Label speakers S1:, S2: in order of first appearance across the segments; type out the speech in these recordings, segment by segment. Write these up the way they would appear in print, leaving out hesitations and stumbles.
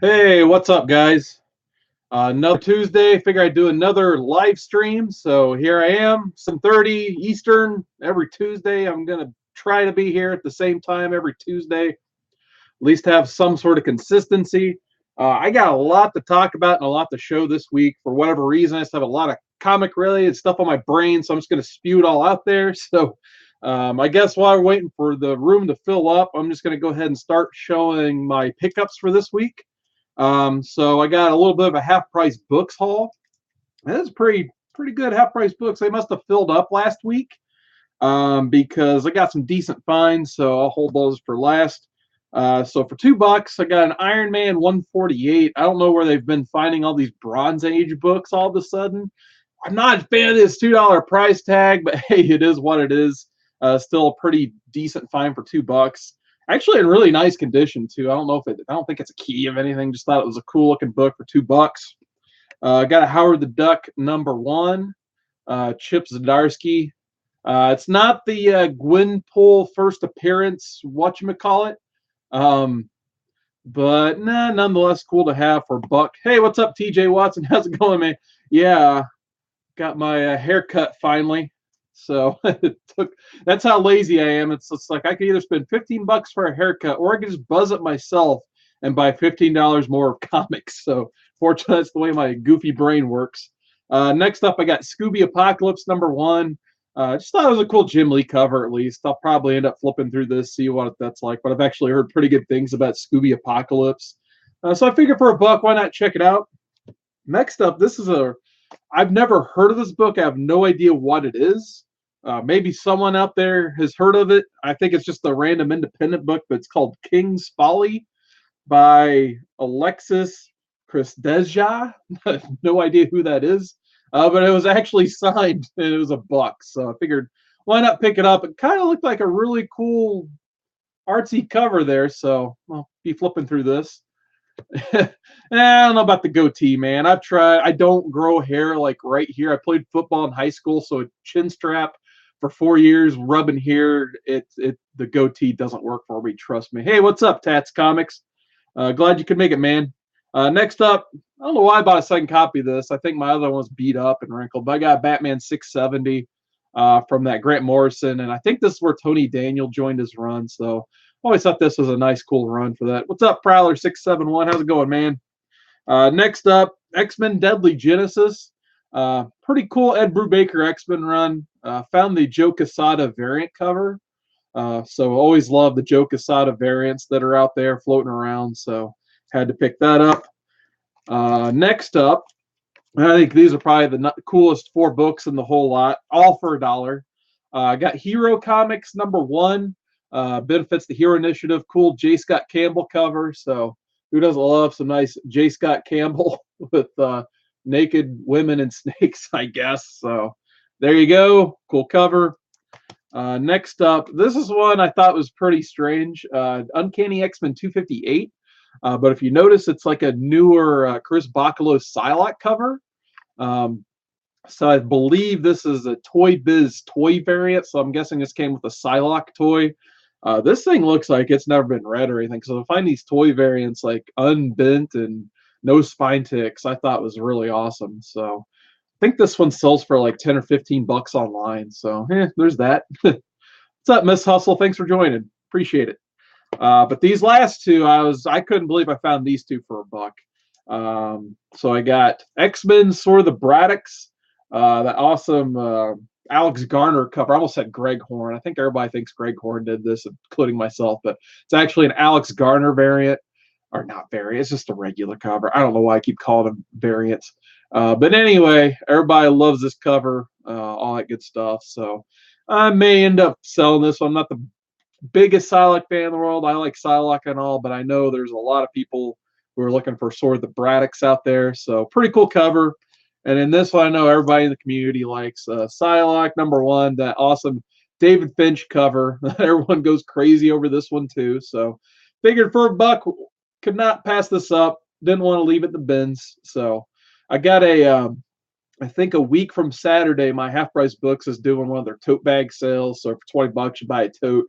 S1: Hey, what's up, guys? Another Tuesday. Figure I'd do another live stream. So here I am, 7:30 Eastern every Tuesday. I'm gonna try to be here at the same time every Tuesday. At least have some sort of consistency. I got a lot to talk about and a lot to show this week. For whatever reason, I just have a lot of comic related stuff on my brain, so I'm just gonna spew it all out there. So I guess while we're waiting for the room to fill up, I'm just gonna go ahead and start showing my pickups for this week. So I got a little bit of a half price books haul. That's pretty good half price books. They must have filled up last week because I got some decent finds, so I'll hold those for last. So for $2, I got an Iron Man 148. I don't know where they've been finding all these Bronze Age books all of a sudden. I'm not a fan of this $2 price tag, but hey, it is what it is. Still a pretty decent find for $2. Actually, in really nice condition too. I don't think it's a key of anything. Just thought it was a cool looking book for $2. Got a Howard the Duck #1, Chip Zdarsky. It's not the Gwenpool first appearance, whatchamacallit. But nah, nonetheless, cool to have for a buck. Hey, what's up, TJ Watson? How's it going, man? Yeah, got my haircut finally. So that's how lazy I am. It's like I could either spend $15 for a haircut or I could just buzz it myself and buy $15 more of comics. So fortunately, that's the way my goofy brain works. Next up, I got Scooby Apocalypse #1. Just thought it was a cool Jim Lee cover, at least. I'll probably end up flipping through this, see what that's like. But I've actually heard pretty good things about Scooby Apocalypse. So I figured for a buck, why not check it out? Next up, I've never heard of this book. I have no idea what it is. Maybe someone out there has heard of it. I think it's just a random independent book, but it's called King's Folly by Alexis Christdeja. No idea who that is. But it was actually signed and it was a buck. So I figured, why not pick it up? It kind of looked like a really cool artsy cover there. So I'll be flipping through this. I don't know about the goatee, man. I've tried. I don't grow hair like right here. I played football in high school, so a chin strap for 4 years, rubbing here. The goatee doesn't work for me. Trust me. Hey, what's up, Tats Comics? Glad you could make it, man. Next up, I don't know why I bought a second copy of this. I think my other one was beat up and wrinkled, but I got Batman 670 from that Grant Morrison, and I think this is where Tony Daniel joined his run. So always thought this was a nice, cool run for that. What's up, Prowler671? How's it going, man? Next up, X-Men Deadly Genesis. Pretty cool Ed Brubaker X-Men run. Found the Joe Quesada variant cover. So always love the Joe Quesada variants that are out there floating around. So had to pick that up. Next up, I think these are probably the coolest 4 books in the whole lot, all for $1. I got Hero Comics #1. Benefits the Hero Initiative. Cool J. Scott Campbell cover. So who doesn't love some nice J. Scott Campbell with naked women and snakes, I guess. So there you go. Cool cover. Next up, this is one I thought was pretty strange. Uncanny X-Men 258. But if you notice, it's like a newer Chris Bacalo Psylocke cover. So I believe this is a Toy Biz toy variant. So I'm guessing this came with a Psylocke toy. This thing looks like it's never been read or anything. So to find these toy variants like unbent and no spine ticks, I thought was really awesome. So I think this one sells for like 10 or 15 bucks online. So there's that. What's up, Miss Hustle? Thanks for joining. Appreciate it. But these last two, I couldn't believe I found these two for a buck. So I got X-Men Sword of the Braddocks, that awesome Alex Garner cover. I almost said Greg Horn. I think everybody thinks Greg Horn did this, including myself, but it's actually an Alex Garner variant, or not variant. It's just a regular cover. I don't know why I keep calling them variants. But anyway, everybody loves this cover, all that good stuff. So I may end up selling this one. I'm not the biggest Psylocke fan in the world. I like Psylocke and all, but I know there's a lot of people who are looking for Sword of the Braddocks out there. So pretty cool cover. And in this one, I know everybody in the community likes Psylocke #1, that awesome David Finch cover. Everyone goes crazy over this one too. So figured for a buck, could not pass this up. Didn't want to leave it in the bins. So I got I think a week from Saturday, my Half Price Books is doing one of their tote bag sales. So for $20, you buy a tote.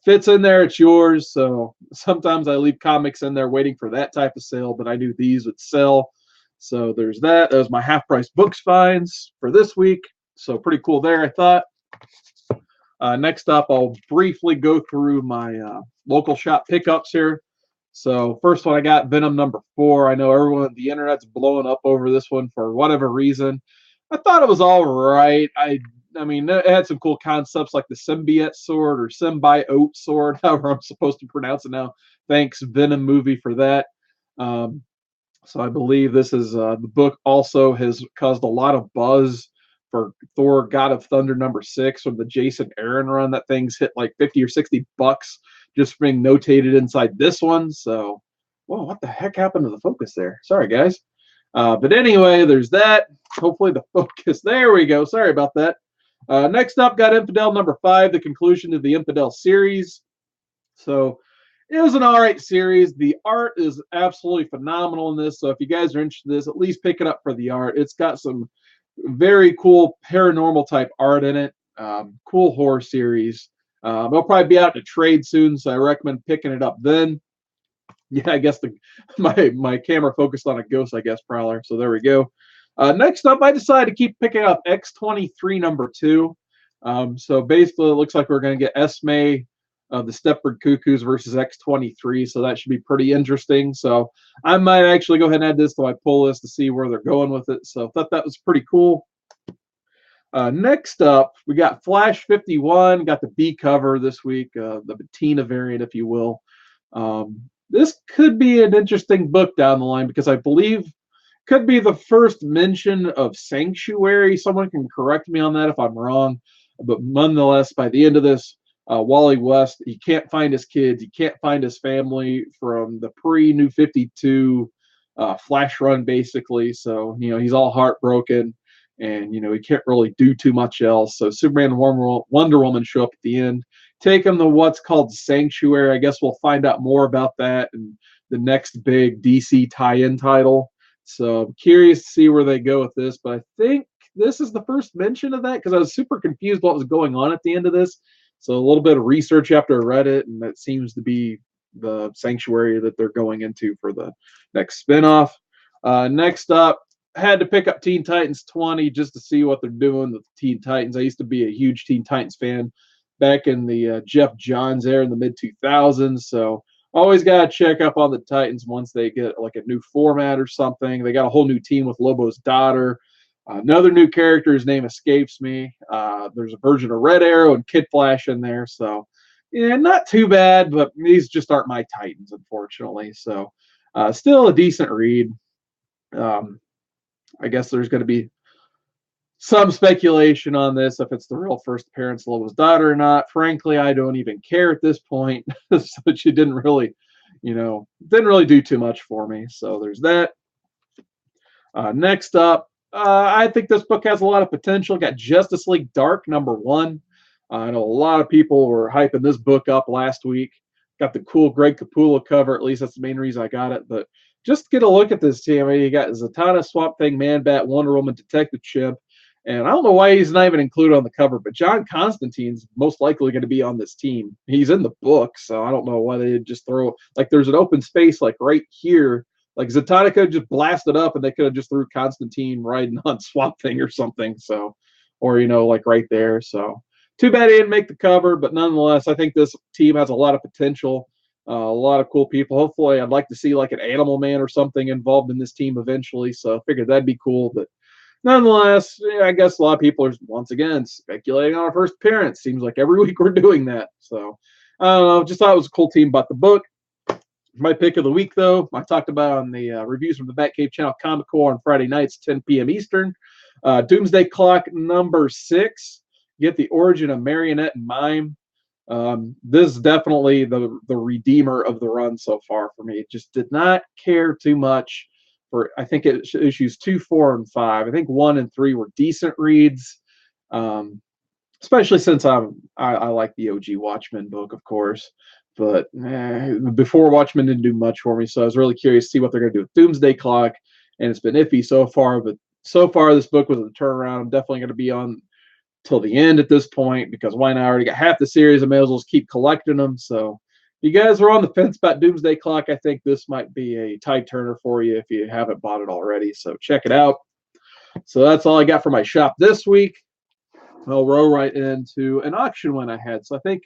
S1: fits in there, it's yours. So sometimes I leave comics in there waiting for that type of sale, but I knew these would sell. So there's that. That was my half price books finds for this week. So pretty cool there, I thought. Next up, I'll briefly go through my local shop pickups here. So first one, I got Venom #4. I know everyone, the internet's blowing up over this one for whatever reason. I thought it was all right. I mean, it had some cool concepts like the symbiote sword or symbiote sword, however I'm supposed to pronounce it now. Thanks, Venom movie, for that. So I believe this is the book also has caused a lot of buzz for Thor: God of Thunder #6 from the Jason Aaron run. That thing's hit like 50 or 60 bucks just being notated inside this one. So, whoa, what the heck happened to the focus there? Sorry, guys. But anyway, there's that. Hopefully the focus. There we go. Sorry about that. Next up, got Infidel #5, the conclusion of the Infidel series. So it was an all right series. The art is absolutely phenomenal in this. So if you guys are interested in this, at least pick it up for the art. It's got some very cool paranormal type art in it. Cool horror series. It'll probably be out in a trade soon, so I recommend picking it up then. Yeah, I guess my camera focused on a ghost, I guess, Prowler. So there we go. Next up, I decided to keep picking up X-23 #2. So basically, it looks like we're going to get Esme of the Stepford Cuckoos versus X-23. So that should be pretty interesting. So I might actually go ahead and add this to my pull list to see where they're going with it. So I thought that was pretty cool. Next up, we got Flash 51. Got the B cover this week, the Bettina variant, if you will. This could be an interesting book down the line because I believe could be the first mention of Sanctuary. Someone can correct me on that if I'm wrong. But nonetheless, by the end of this, Wally West, he can't find his kids. He can't find his family from the pre-New 52 Flash run, basically. So, he's all heartbroken. And, he can't really do too much else. So Superman and Wonder Woman show up at the end. Take him to what's called Sanctuary. I guess we'll find out more about that in the next big DC tie-in title. So I'm curious to see where they go with this. But I think this is the first mention of that because I was super confused what was going on at the end of this. So a little bit of research after I read it, and that seems to be the Sanctuary that they're going into for the next spinoff. Next up, had to pick up Teen Titans 20 just to see what they're doing with Teen Titans. I used to be a huge Teen Titans fan back in the Jeff Johns era in the mid-2000s. So always got to check up on the Titans once they get like a new format or something. They got a whole new team with Lobo's daughter. Another new character, his name escapes me. There's a version of Red Arrow and Kid Flash in there. So, yeah, not too bad, but these just aren't my Titans, unfortunately. So, still a decent read. I guess there's going to be some speculation on this, if it's the real first appearance of Lobo's daughter or not. Frankly, I don't even care at this point. So she didn't really do too much for me. So there's that. Next up, I think this book has a lot of potential. Got Justice League Dark #1. I know a lot of people were hyping this book up last week. Got the cool Greg Capullo cover. At least that's the main reason I got it. But just get a look at this team. I mean, you got Zatanna, Swamp Thing, Man-Bat, Wonder Woman, Detective Chimp. And I don't know why he's not even included on the cover, but John Constantine's most likely going to be on this team. He's in the book, so I don't know why they just throw like there's an open space like right here. Like Zatanna could have just blasted up and they could have just threw Constantine riding on Swamp Thing or something. So, or like right there. So too bad he didn't make the cover, but nonetheless, I think this team has a lot of potential. A lot of cool people. Hopefully, I'd like to see like an Animal Man or something involved in this team eventually. So I figured that'd be cool. But nonetheless, I guess a lot of people are once again speculating on our first appearance. Seems like every week we're doing that. So I don't know. Just thought it was a cool team about the book. My pick of the week, though, I talked about on the reviews from the Batcave channel, Comic Core on Friday nights, 10 p.m. Eastern. Doomsday Clock #6. Get the origin of Marionette and Mime. This is definitely the redeemer of the run so far for me. It just did not care too much for, I think, issues 2, 4, and 5. I think 1 and 3 were decent reads, especially since I like the OG Watchmen book, of course. But before Watchmen didn't do much for me, so I was really curious to see what they're going to do with Doomsday Clock, and it's been iffy so far. But so far, this book was a turnaround. I'm definitely going to be on till the end at this point, because why not? I already got half the series. I may as well just keep collecting them. So if you guys are on the fence about Doomsday Clock, I think this might be a tide turner for you if you haven't bought it already. So check it out. So that's all I got for my shop this week. I'll roll right into an auction one I had. So I think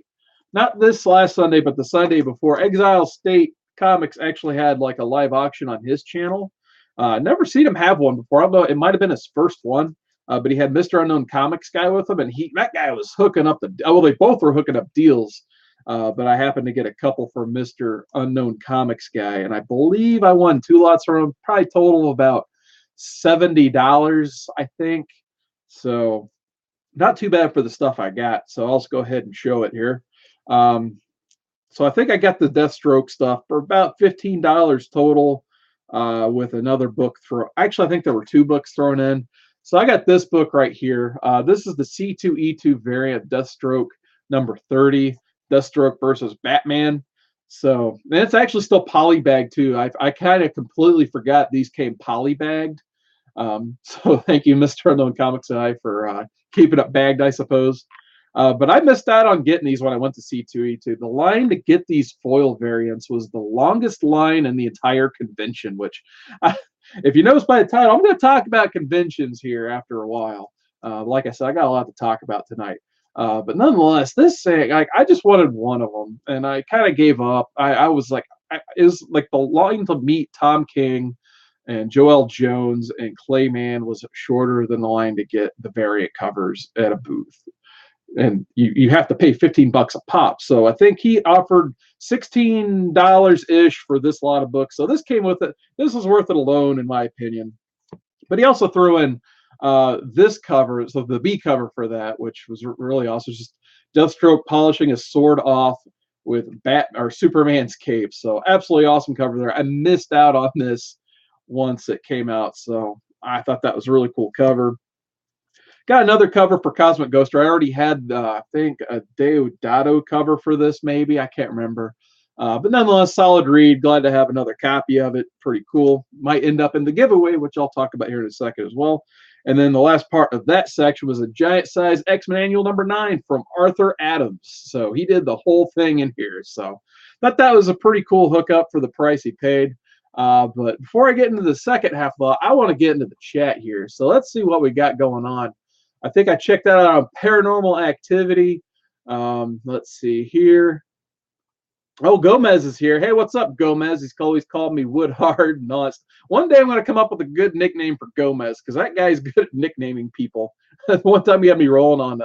S1: not this last Sunday, but the Sunday before, Exile State Comics actually had like a live auction on his channel. Never seen him have one before, although it might have been his first one. But he had Mr. Unknown Comics guy with him, and that guy was hooking up they both were hooking up deals. But I happened to get a couple from Mr. Unknown Comics guy, and I believe I won 2 lots from him, probably total of about $70, I think. So not too bad for the stuff I got. So I'll just go ahead and show it here. So I think I got the Deathstroke stuff for about $15 total, with another book actually, I think there were 2 books thrown in. So I got this book right here. This is the C2E2 variant Deathstroke number 30, Deathstroke versus Batman. So, and it's actually still polybagged too. I kind of completely forgot these came polybagged. So thank you, Mr. Unknown Comics and I, for keeping it bagged, I suppose. But I missed out on getting these when I went to C2E2. The line to get these foil variants was the longest line in the entire convention, which, if you notice by the title, I'm going to talk about conventions here after a while. Like I said, I got a lot to talk about tonight. But nonetheless, this thing, I just wanted one of them, and I kind of gave up. I was like, it was like the line to meet Tom King and Joel Jones and Clayman was shorter than the line to get the variant covers at a booth. And you have to pay $15 a pop. So I think he offered $16-ish for this lot of books. So this came with it. This was worth it alone, in my opinion. But he also threw in this cover, so the B cover for that, which was really awesome. Just Deathstroke polishing his sword off with Superman's cape. So absolutely awesome cover there. I missed out on this once it came out, so I thought that was a really cool cover. Got another cover for Cosmic Ghoster. I already had, I think, a Deodato cover for this, maybe. I can't remember. But nonetheless, solid read. Glad to have another copy of it. Pretty cool. Might end up in the giveaway, which I'll talk about here in a second as well. And then the last part of that section was a giant size X-Men Annual number 9 from Arthur Adams. So he did the whole thing in here. So thought that was a pretty cool hookup for the price he paid. But before I get into the second half of it, I want to get into the chat here. So let's see what we got going on. I think I checked that out on Paranormal Activity. Let's see here. Oh, Gomez is here. Hey, what's up, Gomez? He's always called me Woodhard and all that stuff. One day I'm going to come up with a good nickname for Gomez, because that guy's good at nicknaming people. One time he had me rolling on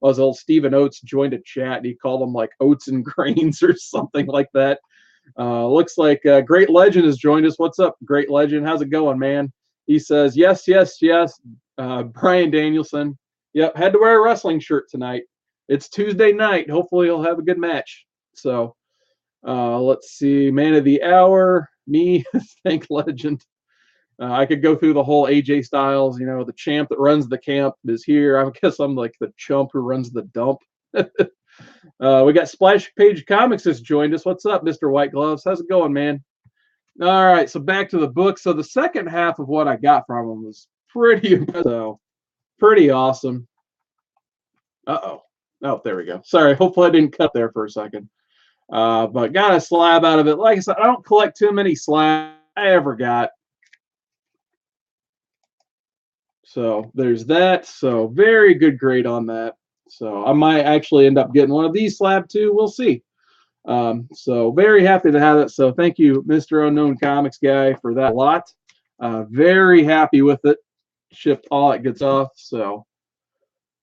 S1: was old Stephen Oates joined a chat, and he called him like Oats and Grains or something like that. Looks like Great Legend has joined us. What's up, Great Legend? How's it going, man? He says, yes, yes, yes. Brian Danielson. Yep, had to wear a wrestling shirt tonight. It's Tuesday night. Hopefully he'll have a good match. So let's see. Man of the Hour. Me. Thank Legend. I could go through the whole AJ Styles. You know, the champ that runs the camp is here. I guess I'm like the chump who runs the dump. We got Splash Page Comics has joined us. What's up, Mr. White Gloves? How's it going, man? All right, so back to the book. So the second half of what I got from him was pretty impressive. So pretty awesome. Uh-oh. Oh, there we go. Sorry, hopefully I didn't cut there for a second. But got a slab out of it. Like I said, I don't collect too many slabs I ever got. So there's that. So very good grade on that. So I might actually end up getting one of these slab too. We'll see. So very happy to have it. So thank you, Mr. Unknown Comics guy, for that lot. Very happy with it. Shipped all it gets off. So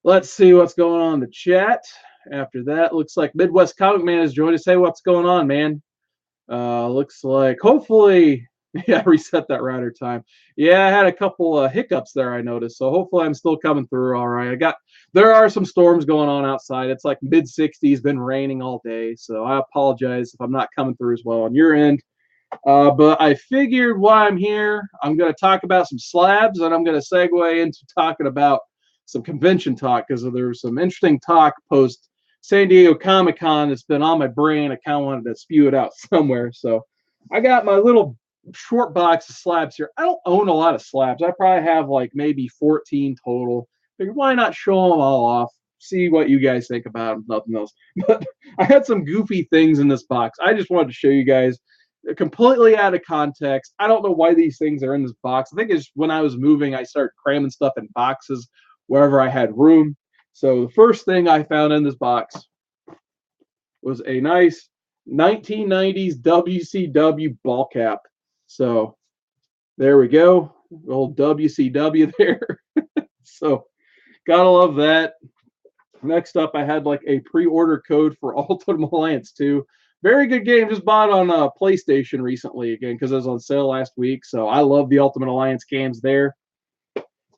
S1: let's see what's going on in the chat. After that, looks like Midwest Comic Man has joined us. Hey, what's going on, man? Looks like hopefully, yeah, I reset that router time. Yeah, I had a couple hiccups there, I noticed. So hopefully I'm still coming through all right. There are some storms going on outside. It's like mid-60s, been raining all day. So I apologize if I'm not coming through as well on your end. But I figured while I'm here, I'm going to talk about some slabs, and I'm going to segue into talking about some convention talk, because there's some interesting talk post San Diego Comic-Con that's been on my brain. I kind of wanted to spew it out somewhere. So I got my little short box of slabs here. I don't own a lot of slabs. I probably have like maybe 14 total. Figured, why not show them all off? See what you guys think about them, nothing else. But I had some goofy things in this box. I just wanted to show you guys completely out of context. I don't know why these things are in this box. I think it's when I was moving, I started cramming stuff in boxes wherever I had room. So the first thing I found in this box was a nice 1990s WCW ball cap. So there we go. Old WCW there. So gotta love that. Next up, I had like a pre-order code for Ultimate Alliance 2. Very good game. Just bought on PlayStation recently again because it was on sale last week. So I love the Ultimate Alliance cams there.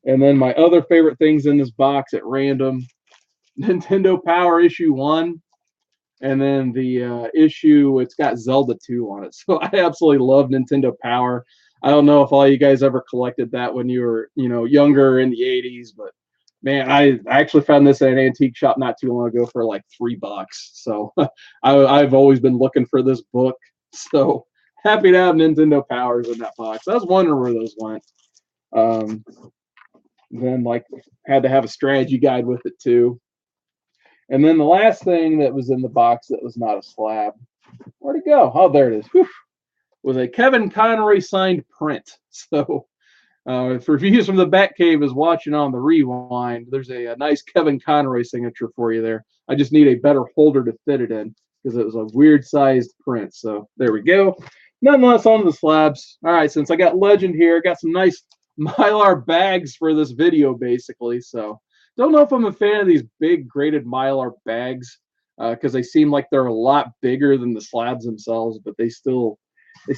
S1: And then my other favorite things in this box at random, Nintendo Power Issue 1. And then the issue, it's got Zelda 2 on it. So I absolutely love Nintendo Power. I don't know if all you guys ever collected that when you were, younger in the 80s, but man, I actually found this at an antique shop not too long ago for like $3. So I've always been looking for this book. So happy to have Nintendo Powers in that box. I was wondering where those went. Then like had to have a strategy guide with it too. And then the last thing that was in the box that was not a slab, where'd it go? Oh, there it is. Whew. Was a Kevin Conroy signed print. So if Reviews from the Batcave is watching on the rewind, there's a nice Kevin Conroy signature for you there. I just need a better holder to fit it in because it was a weird sized print. So there we go. Nonetheless, on to the slabs. All right, since I got Legend here, I got some nice Mylar bags for this video, basically. So don't know if I'm a fan of these big graded Mylar bags because they seem like they're a lot bigger than the slabs themselves, but they still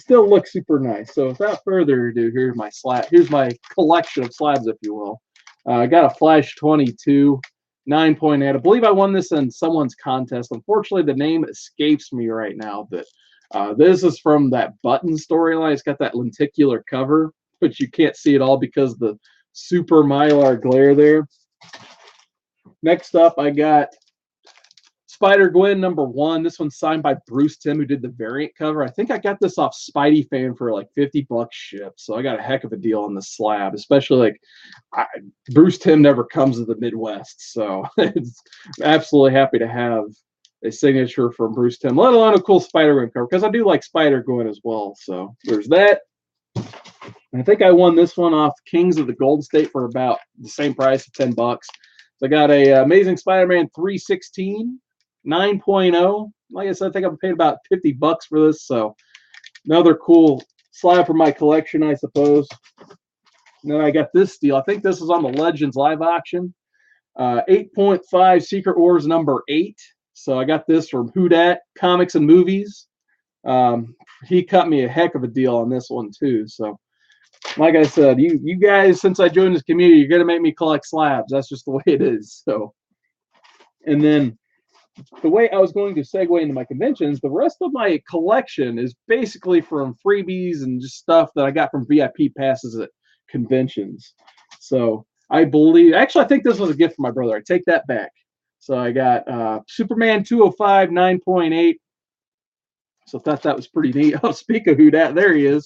S1: look super nice. So without further ado, here's my collection of slabs, if you will. I got a Flash 22 9.8. I believe I won this in someone's contest. Unfortunately, the name escapes me right now, but this is from that Button storyline. It's got that lenticular cover, but you can't see it all because of the super Mylar glare there. Next up, I got Spider-Gwen #1. This one's signed by Bruce Timm, who did the variant cover. I think I got this off Spidey Fan for like $50 shipped. So I got a heck of a deal on the slab, especially like Bruce Timm never comes to the Midwest. So it's absolutely happy to have a signature from Bruce Timm, let alone a cool Spider-Gwen cover, because I do like Spider-Gwen as well. So there's that. I think I won this one off Kings of the Gold State for about the same price of $10. So I got a Amazing Spider-Man 316 9.0. Like I said, I think I paid about $50 for this. So another cool slab for my collection, I suppose. And then I got this deal. I think this is on the Legends live auction. 8.5 Secret Wars #8. So I got this from Who Dat Comics and Movies. He cut me a heck of a deal on this one too. So like I said, you guys, since I joined this community, you're gonna make me collect slabs. That's just the way it is. So, and then the way I was going to segue into my conventions, the rest of my collection is basically from freebies and just stuff that I got from VIP passes at conventions. So I believe, actually, I think this was a gift from my brother. I take that back. So I got Superman 205 9.8. So I thought that was pretty neat. Oh, speak of Who Dat, there he is.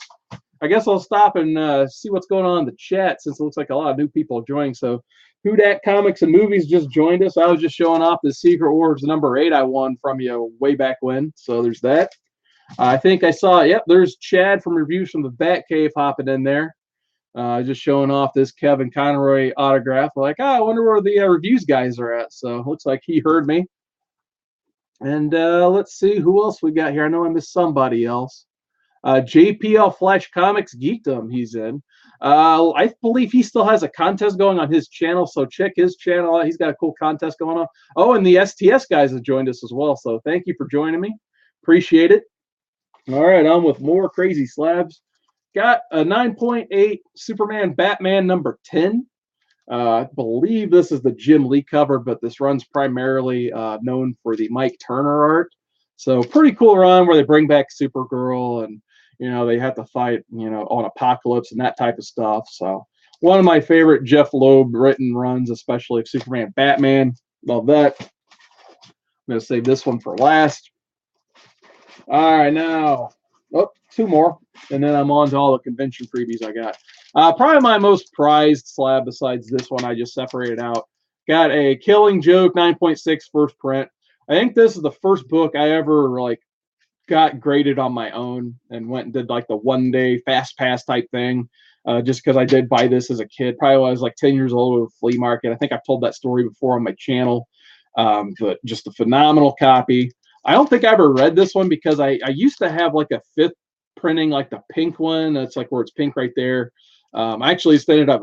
S1: I guess I'll stop and see what's going on in the chat since it looks like a lot of new people are joining. So Who Dat Comics and Movies just joined us. I was just showing off the Secret Wars #8 I won from you way back when. So there's that. I think I saw, yep, there's Chad from Reviews from the Batcave hopping in there. Just showing off this Kevin Conroy autograph. Like, I wonder where the reviews guys are at. So looks like he heard me. And let's see who else we got here. I know I missed somebody else. JPL Flash Comics Geekdom, he's in. I believe he still has a contest going on his channel, so check his channel out. He's got a cool contest going on. Oh, and the STS guys have joined us as well, so thank you for joining me. Appreciate it. All right, on with more crazy slabs. Got a 9.8 Superman Batman #10. I believe this is the Jim Lee cover, but this run's primarily known for the Mike Turner art. So pretty cool run where they bring back Supergirl and, they have to fight, on Apocalypse and that type of stuff. So one of my favorite Jeff Loeb written runs, especially Superman Batman. Love that. I'm going to save this one for last. All right, now Oh, two more, and then I'm on to all the convention freebies I got. Probably my most prized slab besides this one I just separated out. Got a Killing Joke 9.6 first print. I think this is the first book I ever like got graded on my own and went and did like the 1 day fast pass type thing. Just because I did buy this as a kid, probably when I was like 10 years old at a flea market. I think I've told that story before on my channel, but just a phenomenal copy. I don't think I ever read this one because I used to have like a fifth printing, like the pink one. That's like where it's pink right there. I actually just ended up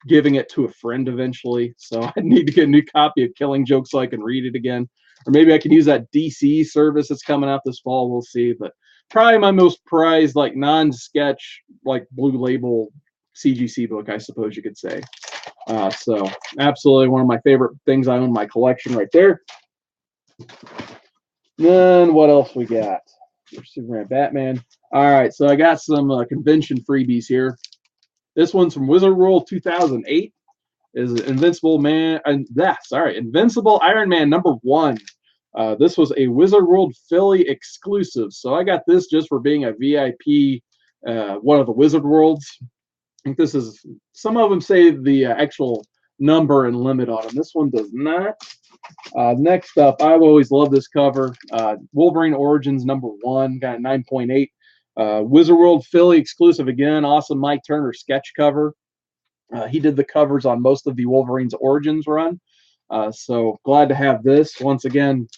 S1: giving it to a friend eventually. So I need to get a new copy of Killing Joke so I can read it again. Or maybe I can use that DC service that's coming out this fall. We'll see. But probably my most prized, like non-sketch, like blue label CGC book, I suppose you could say. So absolutely one of my favorite things I own in my collection right there. Then what else we got? Superman, Batman. All right, so I got some convention freebies here. This one's from Wizard World 2008. Is Invincible Man and Invincible Iron Man #1. This was a Wizard World Philly exclusive, so I got this just for being a VIP, one of the Wizard Worlds. I think this is, some of them say the actual number and limit on them. This one does not. Next up, I've always loved this cover. Wolverine Origins #1, got a 9.8. Wizard World Philly exclusive again. Awesome Mike Turner sketch cover. He did the covers on most of the Wolverine's Origins run. So glad to have this. Once again,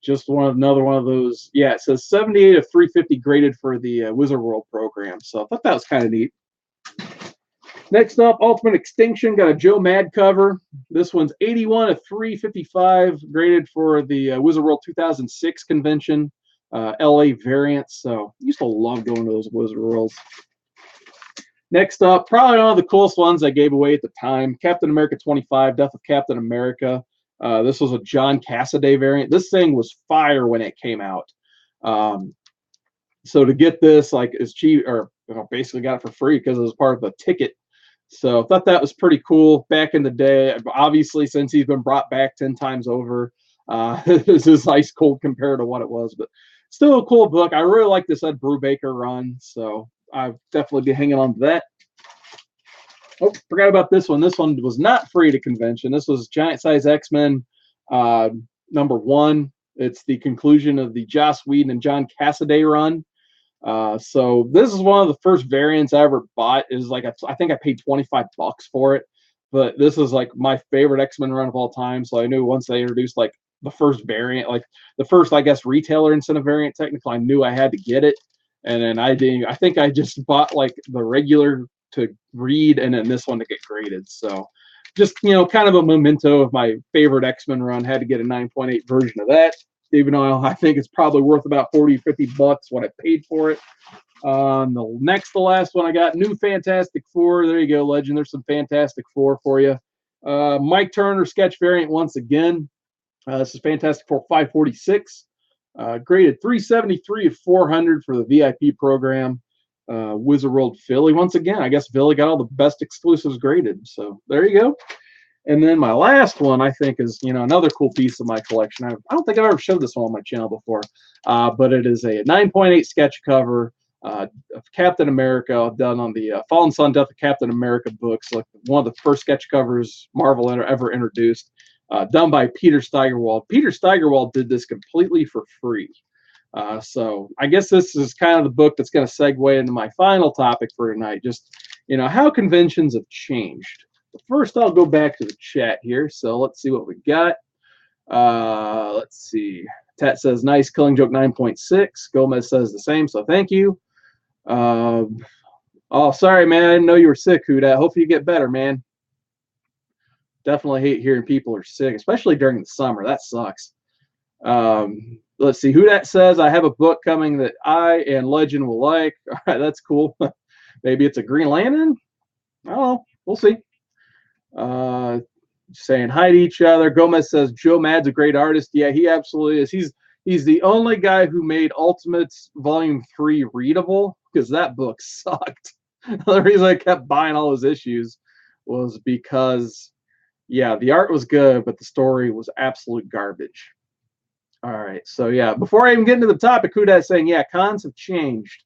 S1: just another one of those. Yeah, it says 78 of 350 graded for the Wizard World program. So I thought that was kind of neat. Next up, Ultimate Extinction, got a Joe Mad cover. This one's 81 of 355 graded for the Wizard World 2006 convention, LA variant. So I used to love going to those Wizard Worlds. Next up, probably one of the coolest ones I gave away at the time, Captain America 25, Death of Captain America. This was a John Cassaday variant. This thing was fire when it came out. So to get this, like, is cheap, or basically got it for free because it was part of the ticket. So I thought that was pretty cool back in the day. Obviously, since he's been brought back 10 times over, this is ice cold compared to what it was, but still a cool book. I really like this Ed Brubaker run, so I've definitely be hanging on to that. Oh, forgot about this one. This one was not free to convention. This was Giant Size X-Men #1. It's the conclusion of the Joss Whedon and John Cassaday run. So this is one of the first variants I ever bought. Is like I think I paid $25 for it, but this is like my favorite X-Men run of all time. So I knew once they introduced like the first variant, like the first, I guess, retailer instead of variant technically, I knew I had to get it. And then I didn't. I think I just bought like the regular to read, and then this one to get graded. So just, kind of a memento of my favorite X-Men run. Had to get a 9.8 version of that, even though I think it's probably worth about $40-50 what I paid for it. The last one I got, new Fantastic Four. There you go, Legend. There's some Fantastic Four for you. Mike Turner sketch variant once again. This is Fantastic Four 546. Graded 373 of 400 for the VIP program. Wizard World Philly. Once again, I guess Philly got all the best exclusives graded. So there you go. And then my last one, I think, is another cool piece of my collection. I don't think I've ever showed this one on my channel before, but it is a 9.8 sketch cover of Captain America done on the Fallen Sun Death of Captain America books, like one of the first sketch covers Marvel ever introduced, done by Peter Steigerwald. Peter Steigerwald did this completely for free. So I guess this is kind of the book that's going to segue into my final topic for tonight, just how conventions have changed. First, I'll go back to the chat here. So let's see what we got. Let's see. Tat says, nice. Killing Joke 9.6. Gomez says the same, so thank you. Oh, sorry, man. I didn't know you were sick, Huda. Hopefully you get better, man. Definitely hate hearing people are sick, especially during the summer. That sucks. Let's see. Huda says, I have a book coming that I and Legend will like. All right, that's cool. Maybe it's a Green Lantern? I don't know. We'll see. Saying hi to each other. Gomez says Joe Mad's a great artist. Yeah, he absolutely is. He's the only guy who made Ultimates Volume 3 readable, because that book sucked. The reason I kept buying all those issues was because, yeah, the art was good, but the story was absolute garbage. All right, so yeah, before I even get into the topic, Huda's saying, yeah, cons have changed.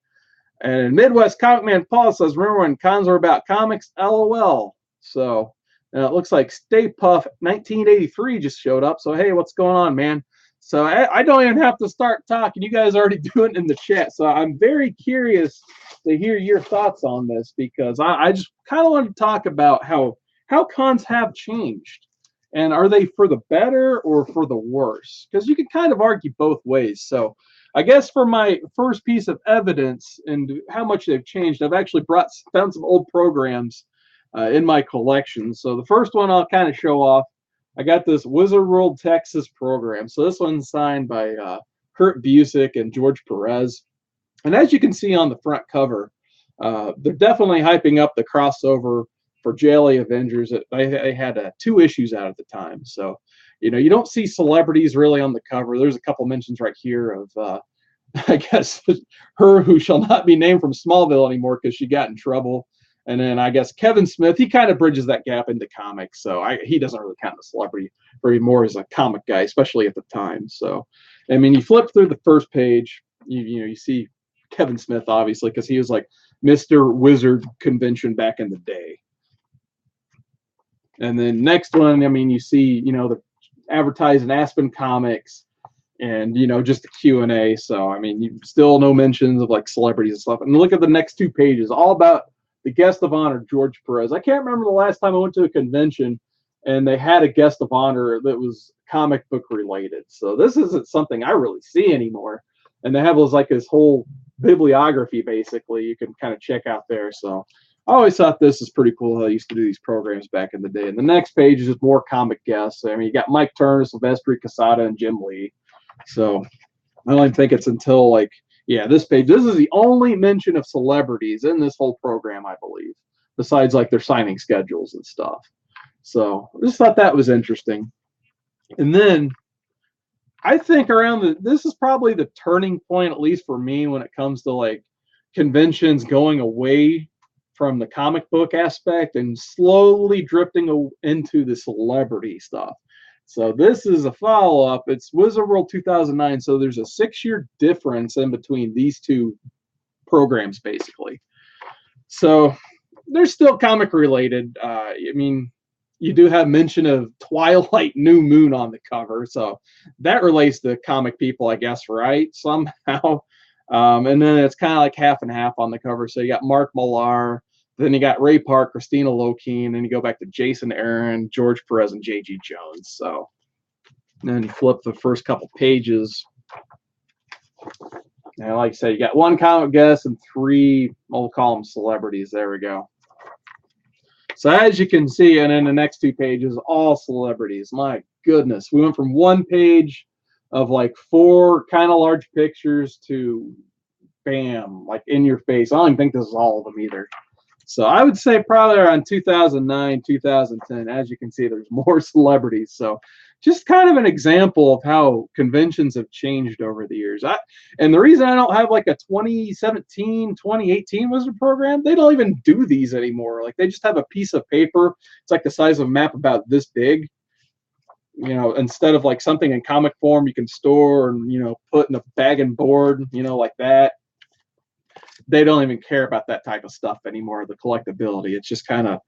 S1: And Midwest Comic Man Paul says, remember when cons were about comics? LOL. So it looks like Stay Puff 1983 just showed up. So hey, what's going on, man? So I don't even have to start talking. You guys are already doing it in the chat. So I'm very curious to hear your thoughts on this, because I just kind of want to talk about how cons have changed. And are they for the better or for the worse? Because you can kind of argue both ways. So I guess for my first piece of evidence and how much they've changed, I've actually found some old programs in my collection. So the first one I'll kind of show off. I got this Wizard World Texas program. So this one's signed by Kurt Busiek and George Perez. And as you can see on the front cover, they're definitely hyping up the crossover for JLA Avengers. They had 2 issues out at the time. So, you don't see celebrities really on the cover. There's a couple mentions right here of, I guess, her who shall not be named from Smallville anymore because she got in trouble. And then I guess Kevin Smith, he kind of bridges that gap into comics. So he doesn't really count as a celebrity, very more as a comic guy, especially at the time. So, I mean, you flip through the first page, you see Kevin Smith, obviously, because he was like Mr. Wizard Convention back in the day. And then next one, I mean, you see, the advertising Aspen Comics and, just the Q&A. So, I mean, you still no mentions of like celebrities and stuff. And look at the next 2 pages, all about the guest of honor, George Perez. I can't remember the last time I went to a convention and they had a guest of honor that was comic book related. So this isn't something I really see anymore. And they have this whole bibliography, basically, you can kind of check out there. So I always thought this is pretty cool how they used to do these programs back in the day. And the next page is just more comic guests. I mean, you got Mike Turner, Silvestri, Quesada, and Jim Lee. So I don't even think it's until this page. This is the only mention of celebrities in this whole program, I believe, besides like their signing schedules and stuff. So I just thought that was interesting. And then I think this is probably the turning point, at least for me, when it comes to like conventions going away from the comic book aspect and slowly drifting into the celebrity stuff. So this is a follow-up. It's Wizard World 2009. So there's a 6-year difference in between these 2 programs, basically. So they're still comic related. I mean, you do have mention of Twilight New Moon on the cover. So that relates to comic people, I guess, right? Somehow. And then it's kind of like half and half on the cover. So you got Mark Millar, then you got Ray Park, Christina Lokeen, then you go back to Jason Aaron, George Perez, and J.G. Jones. So then you flip the first couple pages. And like I said, you got 1 comic guest and 3, we'll call them celebrities. There we go. So as you can see, and in the next 2 pages, all celebrities. My goodness. We went from 1 page of like 4 kind of large pictures to bam, like in your face. I don't even think this is all of them either. So I would say probably around 2009, 2010, as you can see, there's more celebrities. So just kind of an example of how conventions have changed over the years. And the reason I don't have like a 2017, 2018 Wizard program, they don't even do these anymore. Like they just have a piece of paper. It's like the size of a map about this big. Instead of like something in comic form you can store and, put in a bag and board, like that. They don't even care about that type of stuff anymore, the collectability. It's just kind of,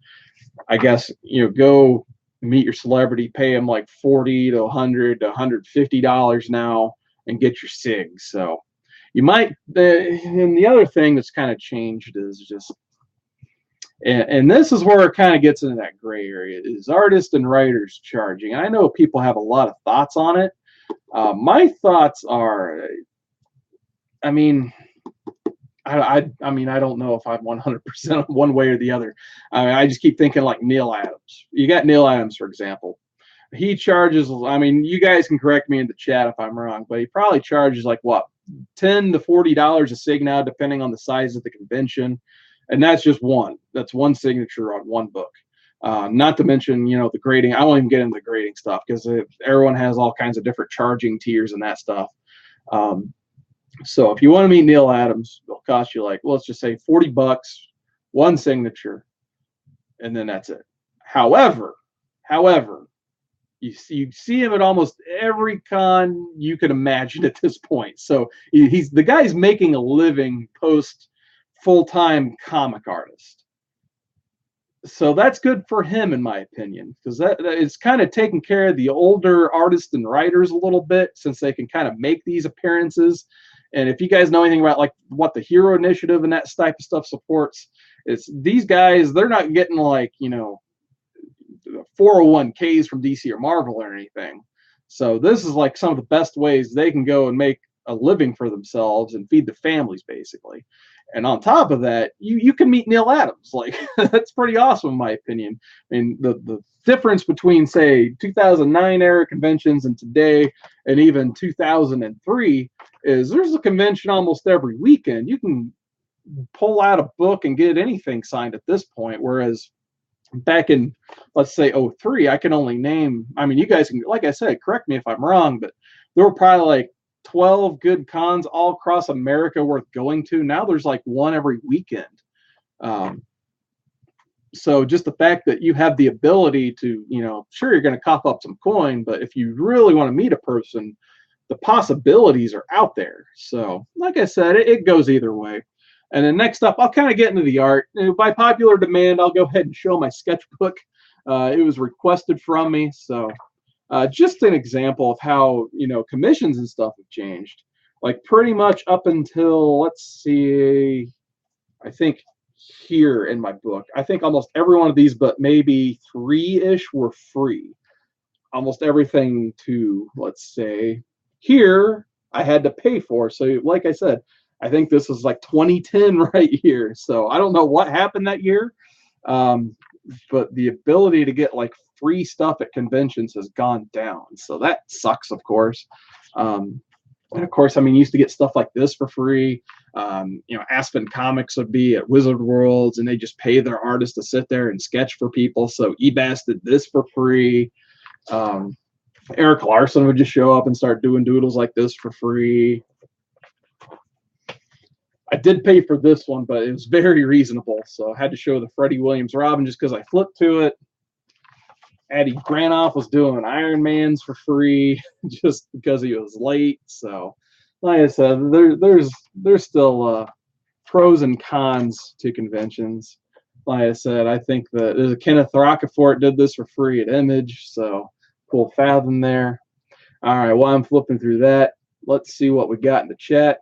S1: I guess, go meet your celebrity, pay them like $40 to $100 to $150 now and get your SIGs. So you might, and the other thing that's kind of changed is just, and this is where it kind of gets into that gray area, is artists and writers charging. I know people have a lot of thoughts on it. My thoughts are, I mean, I don't know if I'm 100% one way or the other. I just keep thinking like Neil Adams. You got Neil Adams, for example. He charges, you guys can correct me in the chat if I'm wrong, but he probably charges like what, $10 to $40 a sig now, depending on the size of the convention. And that's just one. That's one signature on 1 book. Not to mention, the grading. I won't even get into the grading stuff because everyone has all kinds of different charging tiers and that stuff. So if you want to meet Neil Adams, it'll cost you like, let's just say $40, 1 signature, and then that's it. However, you see him at almost every con you can imagine at this point. So the guy's making a living post full-time comic artist. So that's good for him, in my opinion, because that is kind of taking care of the older artists and writers a little bit, since they can kind of make these appearances. And if you guys know anything about like what the Hero Initiative and that type of stuff supports, it's these guys, they're not getting like, you know, 401ks from DC or Marvel or anything. So this is like some of the best ways they can go and make a living for themselves and feed the families, basically. And on top of that, you can meet Neil Adams. Like, that's pretty awesome, in my opinion. I mean, the difference between, say, 2009 era conventions and today, and even 2003, is there's a convention almost every weekend. You can pull out a book and get anything signed at this point, whereas back in, let's say, 03, I can only name, I mean, you guys can, like I said, correct me if I'm wrong, but there were probably like 12 good cons all across America worth going to. Now there's like one every weekend. So just the fact that you have the ability to, you know, sure, you're going to cough up some coin, but if you really want to meet a person, the possibilities are out there. So like I said, it goes either way. And then next up, I'll kind of get into the art. By popular demand, I'll go ahead and show my sketchbook. It was requested from me, so just an example of how, you know, commissions and stuff have changed. Like pretty much up until, let's see, I think here in my book, I think almost every one of these, but maybe 3-ish, were free. Almost everything to, let's say, here, I had to pay for. So like I said, I think this is like 2010 right here. So I don't know what happened that year, but the ability to get like free stuff at conventions has gone down. So that sucks, of course. And of course, I mean, you used to get stuff like this for free. You know, Aspen Comics would be at Wizard Worlds, and they just pay their artists to sit there and sketch for people. So eBass did this for free. Eric Larson would just show up and start doing doodles like this for free. I did pay for this one, but it was very reasonable. So I had to show the Freddie Williams Robin just because I flipped to it. Eddie Granoff was doing Iron Man's for free just because he was late. So like I said, there's still pros and cons to conventions. Like I said, I think that there's a Kenneth Rocafort did this for free at Image. So cool Fathom there. All right, while I'm flipping through that, let's see what we got in the chat.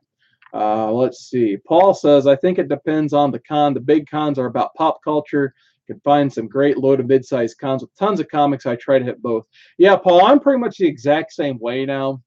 S1: Let's see. Paul says, I think it depends on the con. The big cons are about pop culture. You can find some great low to mid-sized cons with tons of comics. I try to hit both. Yeah, Paul, I'm pretty much the exact same way now.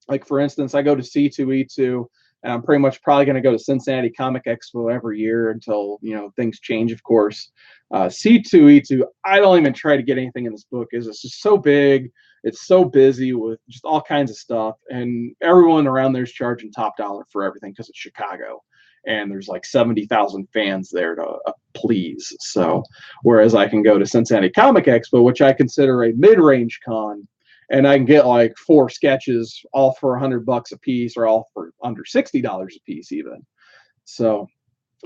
S1: Like, for instance, I go to C2E2, and I'm pretty much probably going to go to Cincinnati Comic Expo every year until, you know, things change, of course. C2E2, I don't even try to get anything in this book. It's just so big. It's so busy with just all kinds of stuff, and everyone around there is charging top dollar for everything because it's Chicago, and there's like 70,000 fans there to please. So whereas I can go to Cincinnati Comic Expo, which I consider a mid-range con, and I can get like 4 sketches all for $100 a piece, or all for under $60 a piece even. So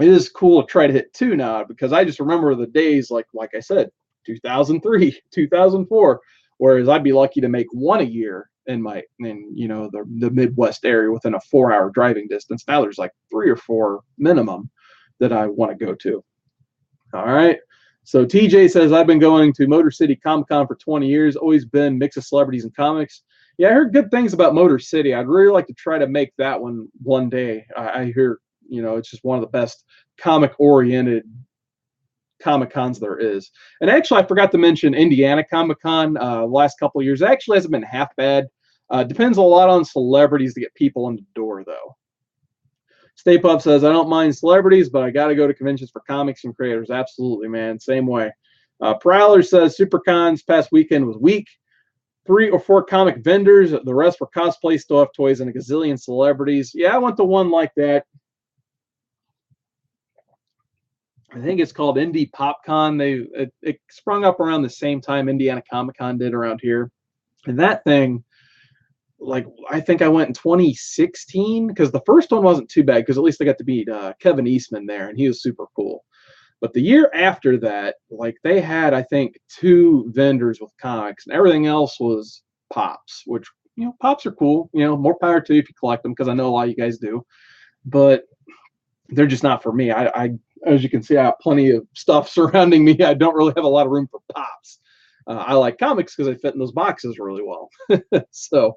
S1: it is cool to try to hit 2 now, because I just remember the days like I said, 2003, 2004. Whereas I'd be lucky to make 1 a year in you know, the Midwest area within a 4-hour driving distance. Now there's like 3 or 4 minimum that I want to go to. All right. So TJ says, I've been going to Motor City Comic Con for 20 years. Always been mix of celebrities and comics. Yeah, I heard good things about Motor City. I'd really like to try to make that one day. I hear, you know, it's just one of the best comic-oriented Comic Cons there is. And actually, I forgot to mention Indiana Comic Con the last couple of years. It actually hasn't been half bad. Depends a lot on celebrities to get people in the door, though. Stay Pup says, I don't mind celebrities, but I got to go to conventions for comics and creators. Absolutely, man. Same way. Prowler says, SuperCons past weekend was weak. 3 or 4 comic vendors. The rest were cosplay, still have toys, and a gazillion celebrities. Yeah, I went to one like that. I think it's called Indie PopCon. It sprung up around the same time Indiana Comic Con did around here. And that thing, like, I think I went in 2016, because the first one wasn't too bad, because at least I got to meet Kevin Eastman there, and he was super cool. But the year after that, like, they had, I think, 2 vendors with comics, and everything else was pops, which, you know, pops are cool. You know, more power to you if you collect them, because I know a lot of you guys do. But they're just not for me. As you can see, I have plenty of stuff surrounding me. I don't really have a lot of room for pops. I like comics because they fit in those boxes really well. So,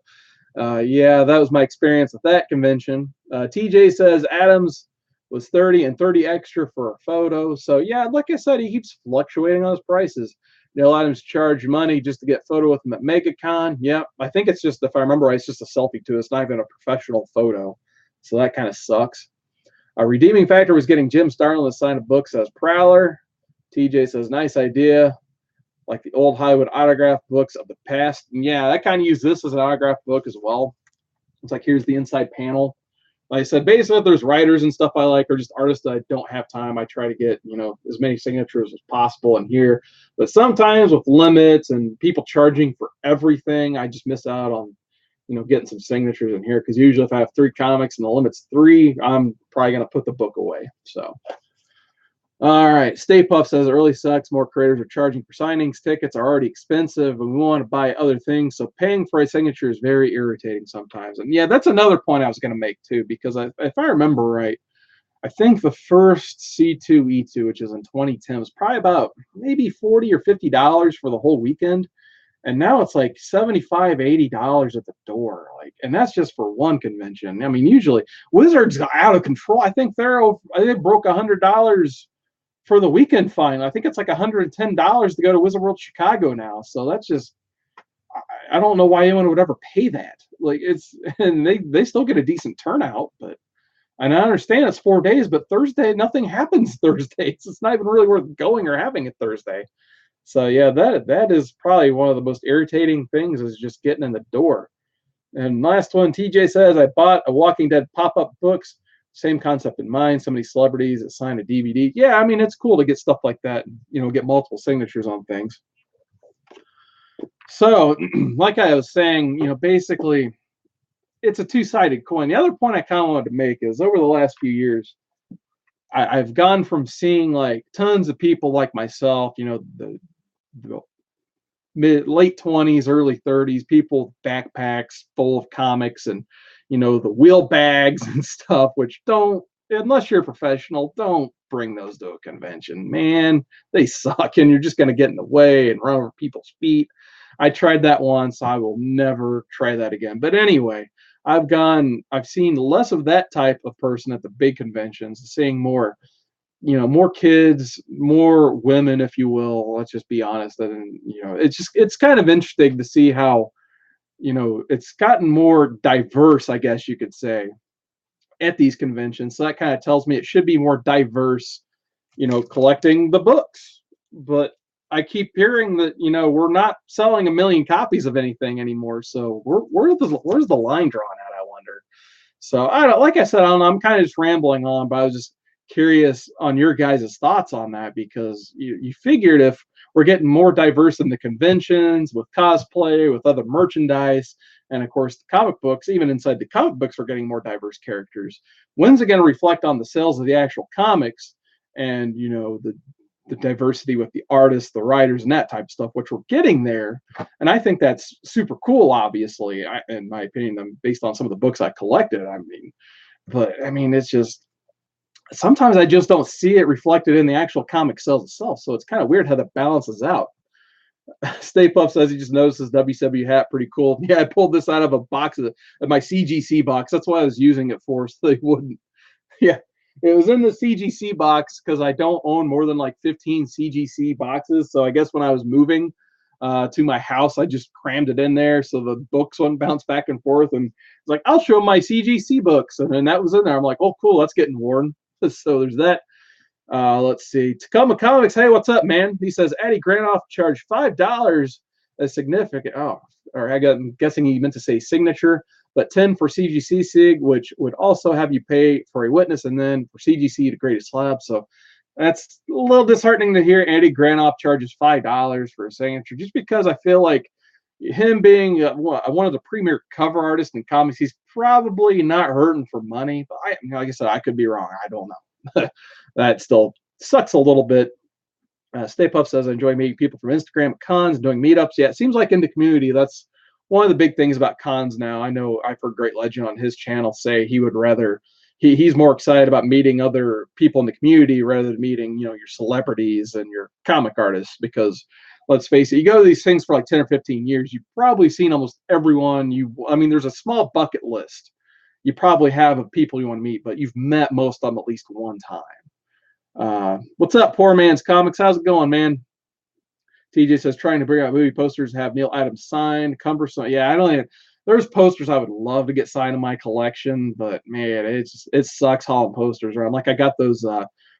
S1: yeah, that was my experience with that convention. TJ says Adams was 30 and 30 extra for a photo. So, yeah, like I said, he keeps fluctuating on his prices. Neil Adams charge money just to get photo with him at MegaCon. Yeah, I think it's just, if I remember right, it's just a selfie too. It's not even a professional photo. So that kind of sucks. A redeeming factor was getting Jim Starlin to sign a book as Prowler. TJ says, nice idea. Like the old Hollywood autograph books of the past. And yeah, I kind of use this as an autograph book as well. It's like, here's the inside panel. Like I said, basically, if there's writers and stuff I like, or just artists that I don't have time, I try to get, as many signatures as possible in here. But sometimes with limits and people charging for everything, I just miss out on, getting some signatures in here. Because usually if I have 3 comics and the limit's 3, I'm probably going to put the book away. So, all right. Stay Puff says it really sucks. More creators are charging for signings. Tickets are already expensive, and we want to buy other things. So paying for a signature is very irritating sometimes. And yeah, that's another point I was going to make too, because if I remember right, I think the first C2E2, which is in 2010, was probably about maybe $40 or $50 for the whole weekend. And now it's like $75, $80 at the door. Like, and that's just for one convention. I mean, usually Wizards are out of control. I think they broke $100 for the weekend fine. I think it's like $110 to go to Wizard World Chicago now. So that's just, I don't know why anyone would ever pay that. Like, and they still get a decent turnout, but, and I understand it's 4 days, but Thursday, nothing happens Thursdays. It's not even really worth going or having it Thursday. So yeah, that is probably one of the most irritating things, is just getting in the door. And last one, TJ says, I bought a Walking Dead pop-up books. Same concept in mind. So many celebrities that sign a DVD. Yeah, I mean, it's cool to get stuff like that, get multiple signatures on things. So, like I was saying, basically, it's a two-sided coin. The other point I kind of wanted to make is, over the last few years, I've gone from seeing like tons of people like myself, the late 20s, early 30s, people with backpacks full of comics and, the wheel bags and stuff, which don't, unless you're a professional, don't bring those to a convention. Man, they suck, and you're just going to get in the way and run over people's feet. I tried that once. I will never try that again. But anyway, I've seen less of that type of person at the big conventions, seeing more, more kids, more women, if you will. Let's just be honest. And, it's kind of interesting to see how, it's gotten more diverse, I guess you could say, at these conventions. So that kind of tells me it should be more diverse, collecting the books. But I keep hearing that, we're not selling 1 million copies of anything anymore. So where's the line drawn at, I wonder? So I don't, like I said, I don't know, I'm kind of just rambling on, but I was just curious on your guys' thoughts on that, because you figured if we're getting more diverse in the conventions with cosplay, with other merchandise, and of course the comic books, even inside the comic books, we're getting more diverse characters. When's it going to reflect on the sales of the actual comics and, the diversity with the artists, the writers, and that type of stuff, which we're getting there? And I think that's super cool, obviously, in my opinion, based on some of the books I collected. It's just, sometimes I just don't see it reflected in the actual comic sales itself. So it's kind of weird how that balances out. Stay Puff says he just notices WCW hat, pretty cool. Yeah, I pulled this out of a box of my CGC box. That's why I was using it for, so they wouldn't. Yeah, it was in the CGC box because I don't own more than like 15 CGC boxes. So I guess when I was moving to my house, I just crammed it in there so the books wouldn't bounce back and forth. And it's like, I'll show my CGC books. And then that was in there. I'm like, oh, cool, that's getting worn. So there's that. Let's see. Tacoma Comics, hey, what's up, man? He says Eddie Granoff charged $5 as significant. Oh, or I'm guessing he meant to say signature, but 10 for CGC SIG, which would also have you pay for a witness, and then for CGC the greatest slab. So that's a little disheartening to hear. Eddie Granoff charges $5 for a signature, just because I feel like him being one of the premier cover artists in comics, he's probably not hurting for money. But like I said, I could be wrong. I don't know. That still sucks a little bit. Stay Puff says, I enjoy meeting people from Instagram at cons and doing meetups. Yeah, it seems like in the community, that's one of the big things about cons now. I know I've heard Great Legend on his channel say he would rather he's more excited about meeting other people in the community rather than meeting, your celebrities and your comic artists. Because let's face it, you go to these things for like 10 or 15 years, you've probably seen almost everyone there's a small bucket list you probably have of people you want to meet, but you've met most of them at least one time. What's up, Poor Man's Comics? How's it going, man? TJ says, trying to bring out movie posters, have Neil Adams signed, cumbersome. Yeah, I don't even, there's posters I would love to get signed in my collection, but man, it sucks hauling posters around. Like I got those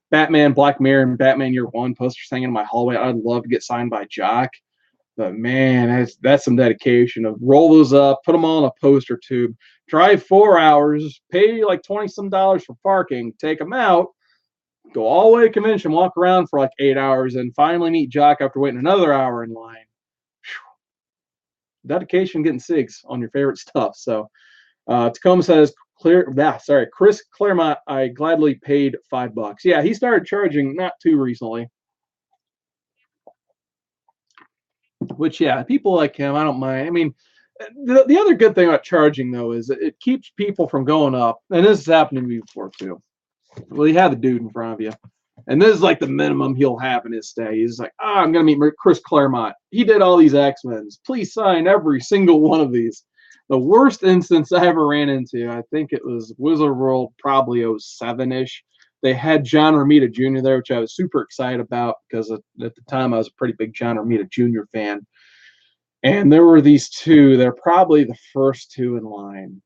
S1: Batman, Black Mirror, and Batman Year One posters hanging in my hallway. I'd love to get signed by Jock, but man, that's some dedication. To roll those up, put them all in a poster tube, drive 4 hours, pay like $20 some for parking, take them out, go all the way to convention, walk around for like 8 hours, and finally meet Jock after waiting another hour in line. Whew. Dedication getting SIGs on your favorite stuff. So Tacoma says, Chris Claremont, I gladly paid $5. Yeah, he started charging not too recently. Which, yeah, people like him, I don't mind. I mean, the other good thing about charging, though, is it keeps people from going up. And this has happened to me before, too. Well, you have the dude in front of you. And this is like the minimum he'll have in his stay. He's like, I'm going to meet Chris Claremont. He did all these X-Men's. Please sign every single one of these. The worst instance I ever ran into, I think it was Wizard World, probably 07-ish. They had John Romita Jr. there, which I was super excited about because at the time I was a pretty big John Romita Jr. fan. And there were these two. They're probably the first two in line.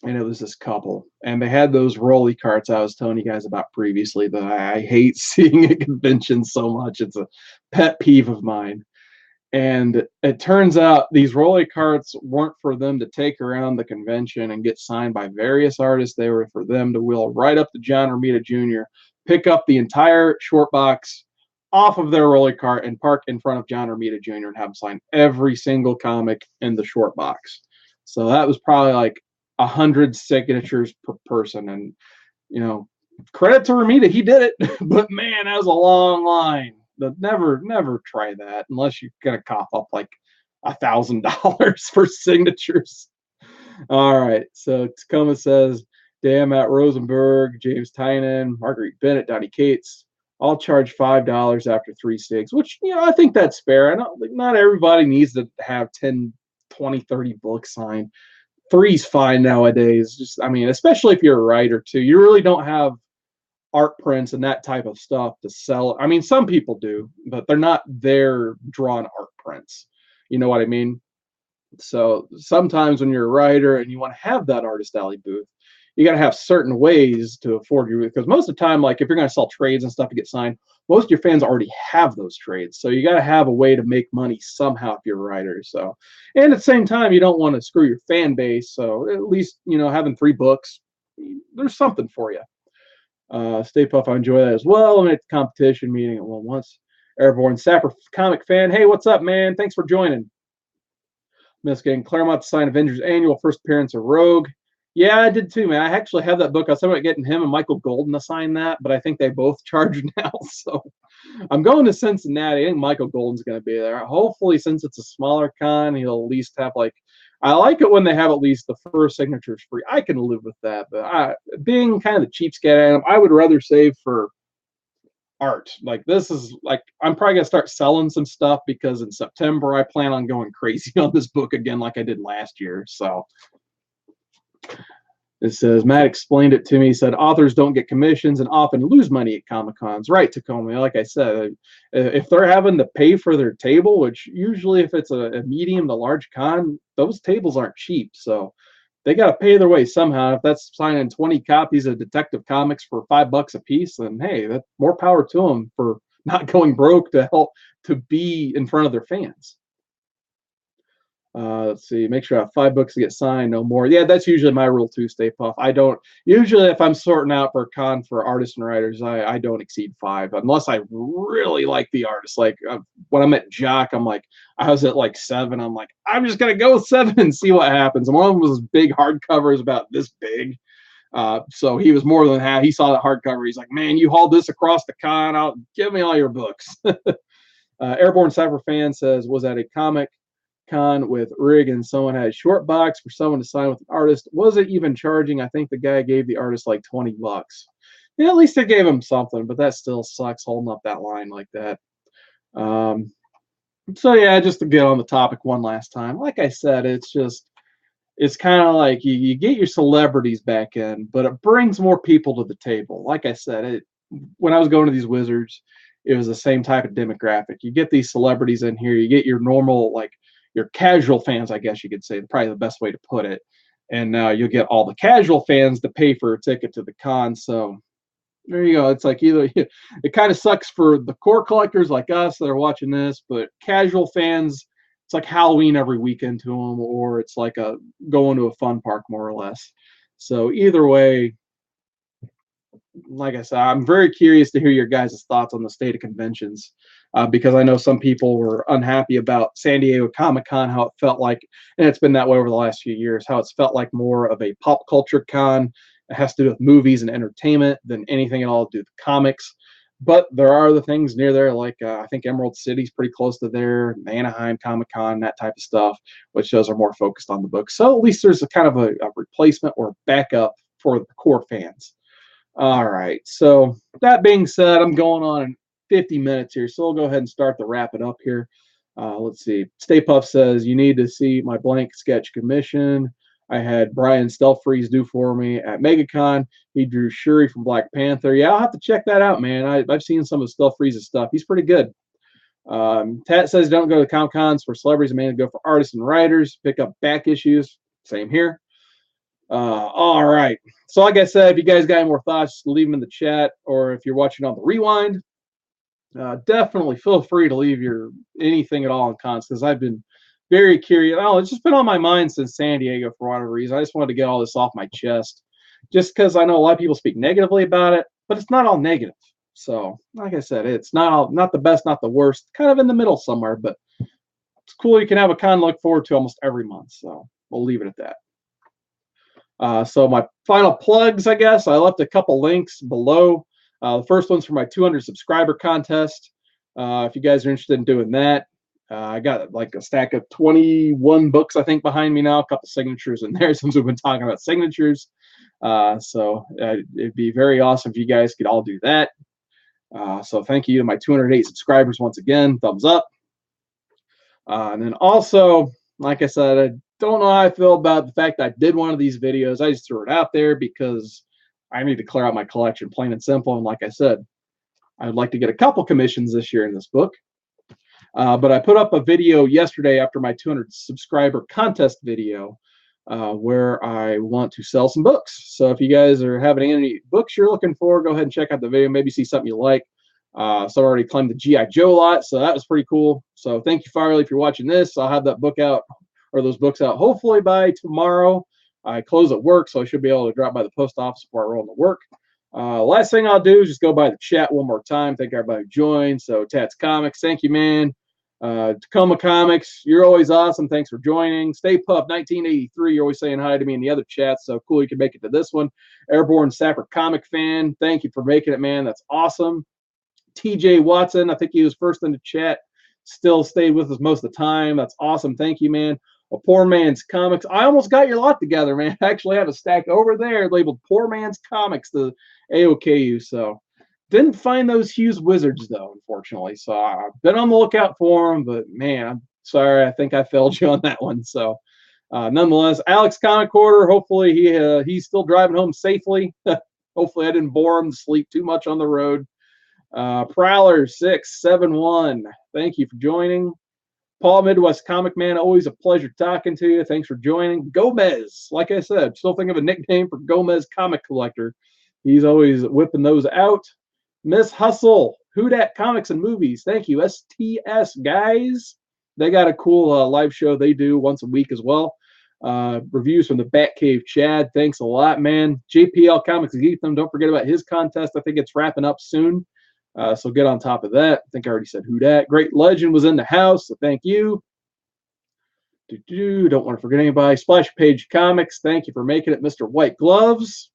S1: And it was this couple. And they had those rolly carts I was telling you guys about previously that I hate seeing at conventions so much. It's a pet peeve of mine. And it turns out these rolly carts weren't for them to take around the convention and get signed by various artists. They were for them to wheel right up to John Romita Jr., pick up the entire short box off of their rolly cart and park in front of John Romita Jr. and have him sign every single comic in the short box. So that was probably like 100 signatures per person. And, credit to Romita, he did it. But man, that was a long line. Never try that unless you're gonna cough up like $1,000 for signatures. All right, so Tacoma says, damn, Matt Rosenberg, James Tynan, Marguerite Bennett, Donnie Cates, all charge $5 after 3 SIGs, which I think that's fair. Not everybody needs to have 10, 20, 30 books signed. 3's fine nowadays. Especially if you're a writer too. You really don't have art prints and that type of stuff to sell. I mean, some people do, but they're not their drawn art prints. You know what I mean? So sometimes when you're a writer and you want to have that artist alley booth, you got to have certain ways to afford you, because most of the time, like if you're going to sell trades and stuff to get signed, most of your fans already have those trades. So you got to have a way to make money somehow if you're a writer. So, and at the same time, you don't want to screw your fan base. So at least, having 3 books, there's something for you. Stay Puff, I enjoy that as well. I'm at the competition meeting at one once. Airborne Sapper comic fan. Hey, what's up, man? Thanks for joining. Miss getting Claremont to sign Avengers Annual, first appearance of Rogue. Yeah, I did too, man. I actually have that book. I was thinking about getting him and Michael Golden to sign that, but I think they both charge now. So I'm going to Cincinnati. I think Michael Golden's going to be there. Hopefully, since it's a smaller con, he'll at least have I like it when they have at least the first signatures free. I can live with that, but being kind of the cheapskate, I would rather save for art. Like this is I'm probably gonna start selling some stuff because in September I plan on going crazy on this book again, like I did last year. So it says Matt explained it to me. He said authors don't get commissions and often lose money at Comic Cons. Right, Tacoma. Like I said, if they're having to pay for their table, which usually if it's a medium to large con, those tables aren't cheap. So they got to pay their way somehow. If that's signing 20 copies of Detective Comics for $5 a piece, then hey, that's more power to them for not going broke to help to be in front of their fans. Let's see, make sure I have 5 books to get signed, no more. Yeah, that's usually my rule too, Stay Puff. I don't usually, if I'm sorting out for a con for artists and writers, I don't exceed 5 unless I really like the artist. Like when I'm at Jock, I was at like 7. I'm like, I'm just gonna go with 7 and see what happens. And one of them was big hardcovers about this big. So he was more than happy. He saw that hardcover. He's like, man, you hauled this across the con. Give me all your books. Airborne Cyber Fan says, was that a con with rig, and someone had a short box for someone to sign with an artist. Wasn't even charging. I think the guy gave the artist like 20 bucks. Yeah, at least they gave him something, but that still sucks holding up that line like that. So yeah, just to get on the topic one last time, like I said, it's kind of like you get your celebrities back in, but it brings more people to the table. Like I said, when I was going to these Wizards, it was the same type of demographic. You get these celebrities in here, you get your normal, like your casual fans, I guess you could say, probably the best way to put it. And now you'll get all the casual fans to pay for a ticket to the con. So there you go. It's like either it kind of sucks for the core collectors like us that are watching this, but casual fans, it's like Halloween every weekend to them, or it's like a going to a fun park more or less. So either way, like I said, I'm very curious to hear your guys' thoughts on the state of conventions, because I know some people were unhappy about San Diego Comic-Con, how it felt like, and it's been that way over the last few years, how it's felt like more of a pop culture con. It has to do with movies and entertainment than anything at all to do with comics. But there are other things near there, like I think Emerald City's pretty close to there, Anaheim Comic-Con, that type of stuff, which those are more focused on the book. So at least there's a kind of a replacement or backup for the core fans. All right. So that being said, I'm going on in 50 minutes here, so we'll go ahead and start to wrap it up here. Let's see. Stay Puff says, you need to see my blank sketch commission. I had Brian Stelfreeze do for me at MegaCon. He drew Shuri from Black Panther. Yeah, I'll have to check that out, man. I've seen some of Stelfreeze's stuff. He's pretty good. Tat says, don't go to Comic Cons for celebrities, man. Go for artists and writers. Pick up back issues. Same here. All right. So like I said, if you guys got any more thoughts, leave them in the chat, or if you're watching on the rewind, definitely feel free to leave your anything at all in cons, because I've been very curious. Oh, it's just been on my mind since San Diego for whatever reason. I just wanted to get all this off my chest, just because I know a lot of people speak negatively about it, but it's not all negative. So like I said, it's not the best, not the worst, kind of in the middle somewhere, but it's cool. You can have a con to look forward to almost every month. So we'll leave it at that. So my final plugs, I guess, I left a couple links below. The first one's for my 200 subscriber contest. If you guys are interested in doing that, I got like a stack of 21 books, I think, behind me now, a couple signatures in there since we've been talking about signatures. So it'd be very awesome if you guys could all do that. So thank you to my 208 subscribers once again. Thumbs up. And then also, like I said, I don't know how I feel about the fact that I did one of these videos. I just threw it out there because I need to clear out my collection, plain and simple. And like I said, I'd like to get a couple commissions this year in this book. But I put up a video yesterday after my 200 subscriber contest video where I want to sell some books. So if you guys are having any books you're looking for, go ahead and check out the video. Maybe see something you like. So I already claimed the G.I. Joe lot, so that was pretty cool. So thank you, Farley, if you're watching this. I'll have that book out, or those books out, hopefully by tomorrow. I close at work, so I should be able to drop by the post office before I roll to work. Last thing I'll do is just go by the chat one more time. Thank everybody who joined. So Tats Comics, thank you, man. Tacoma Comics, you're always awesome. Thanks for joining. Stay Puff 1983, you're always saying hi to me in the other chats, so cool you can make it to this one. Airborne Sapper Comic Fan, thank you for making it, man. That's awesome. TJ Watson, I think he was first in the chat, still stayed with us most of the time. That's awesome. Thank you, man. A Poor Man's Comics. I almost got your lot together, man. I actually have a stack over there labeled Poor Man's Comics, the AOKU. So didn't find those Hughes Wizards, though, unfortunately. So I've been on the lookout for them, but man, I'm sorry. I think I failed you on that one. So nonetheless, Alex Comic Quarter, hopefully he's still driving home safely. Hopefully I didn't bore him to sleep too much on the road. Prowler 671, thank you for joining. Paul Midwest Comic Man, always a pleasure talking to you. Thanks for joining. Gomez, like I said, still think of a nickname for Gomez Comic Collector. He's always whipping those out. Miss Hustle, Who Dat Comics and Movies, thank you. STS guys, they got a cool live show they do once a week as well. Reviews from the Batcave Chad, thanks a lot, man. JPL Comics Ethan, don't forget about his contest. I think it's wrapping up soon. So get on top of that. I think I already said who dat. Great Legend was in the house, so thank you. Don't want to forget anybody. Splash Page Comics, thank you for making it, Mr. White Gloves.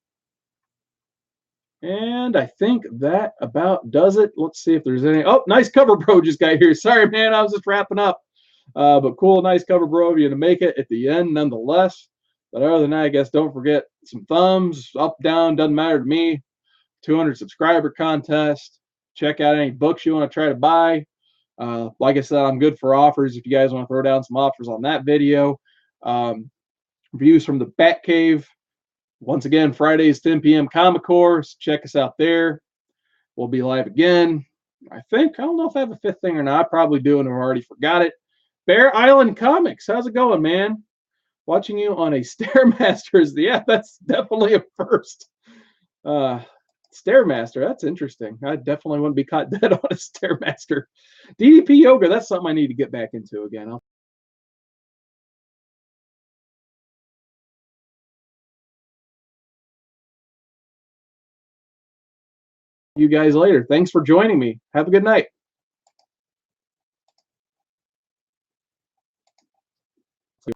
S1: And I think that about does it. Let's see if there's any. Oh, nice cover, bro, just got here. Sorry, man, I was just wrapping up. But cool, nice cover, bro, of you to make it at the end nonetheless. But other than that, I guess don't forget some thumbs, up, down, doesn't matter to me. 200 subscriber contest. Check out any books you want to try to buy. Like I said, I'm good for offers if you guys want to throw down some offers on that video. Reviews from the Batcave. Once again, Fridays, 10 p.m. Comic Course. Check us out there. We'll be live again. I don't know if I have a fifth thing or not. I probably do, and I've already forgot it. Bear Island Comics. How's it going, man? Watching you on a Stairmaster is that's definitely a first. Stairmaster, that's interesting. I definitely wouldn't be caught dead on a Stairmaster. DDP yoga, that's something I need to get back into again. You guys later. Thanks for joining me. Have a good night.